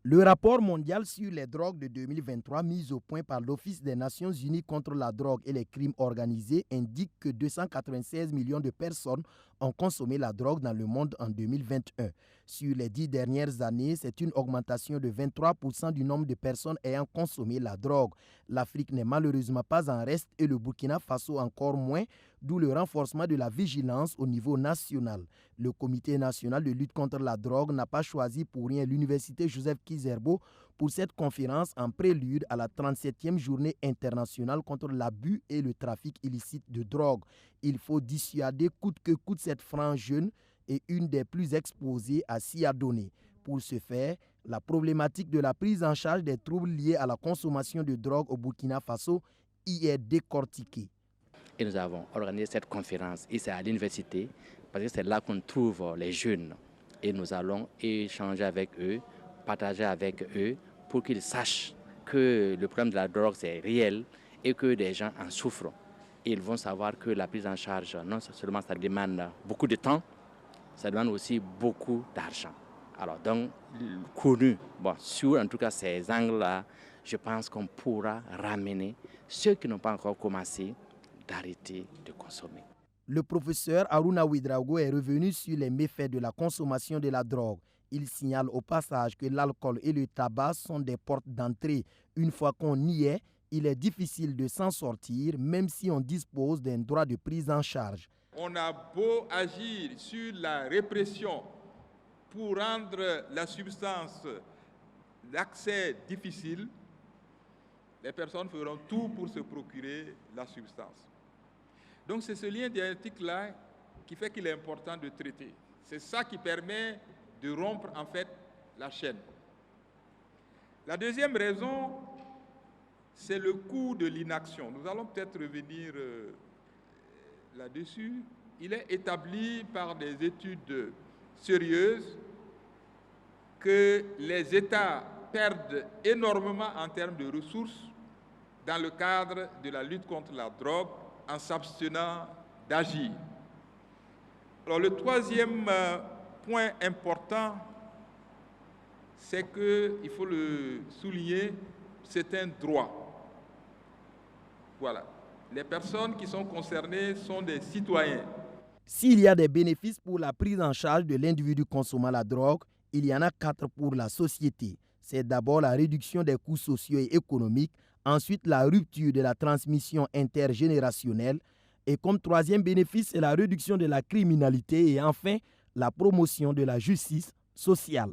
Le rapport mondial sur les drogues de 2023 mis au point par l'Office des Nations Unies contre la drogue et les crimes organisés indique que 296 millions de personnes ont consommé la drogue dans le monde en 2021. Sur les 10 dernières années, c'est une augmentation de 23% du nombre de personnes ayant consommé la drogue. L'Afrique n'est malheureusement pas en reste et le Burkina Faso encore moins, d'où le renforcement de la vigilance au niveau national. Le Comité national de lutte contre la drogue n'a pas choisi pour rien l'Université Joseph Kizerbo pour cette conférence en prélude à la 37e journée internationale contre l'abus et le trafic illicite de drogue. Il faut dissuader coûte que coûte cette frange jeune et une des plus exposées à s'y adonner. Pour ce faire, la problématique de la prise en charge des troubles liés à la consommation de drogue au Burkina Faso y est décortiquée. Et nous avons organisé cette conférence ici à l'université parce que c'est là qu'on trouve les jeunes. Et nous allons échanger avec eux, partager avec eux pour qu'ils sachent que le problème de la drogue c'est réel et que des gens en souffrent. Et ils vont savoir que la prise en charge, non seulement ça demande beaucoup de temps, ça demande aussi beaucoup d'argent. Alors donc, connu, sur en tout cas ces angles-là, je pense qu'on pourra ramener ceux qui n'ont pas encore commencé d'arrêter de consommer. Le professeur Aruna Ouedraogo est revenu sur les méfaits de la consommation de la drogue. Il signale au passage que l'alcool et le tabac sont des portes d'entrée. Une fois qu'on y est, il est difficile de s'en sortir, même si on dispose d'un droit de prise en charge. On a beau agir sur la répression pour rendre la substance d'accès difficile, les personnes feront tout pour se procurer la substance. Donc c'est ce lien dialectique-là qui fait qu'il est important de traiter. C'est ça qui permet de rompre en fait la chaîne. La deuxième raison, c'est le coût de l'inaction. Nous allons peut-être revenir là-dessus. Il est établi par des études sérieuses que les États perdent énormément en termes de ressources dans le cadre de la lutte contre la drogue en s'abstenant d'agir. Alors le troisième point important, c'est que, il faut le souligner, c'est un droit. Voilà. Les personnes qui sont concernées sont des citoyens. S'il y a des bénéfices pour la prise en charge de l'individu consommant la drogue, il y en a 4 pour la société. C'est d'abord la réduction des coûts sociaux et économiques, ensuite la rupture de la transmission intergénérationnelle et comme troisième bénéfice, c'est la réduction de la criminalité et enfin la promotion de la justice sociale.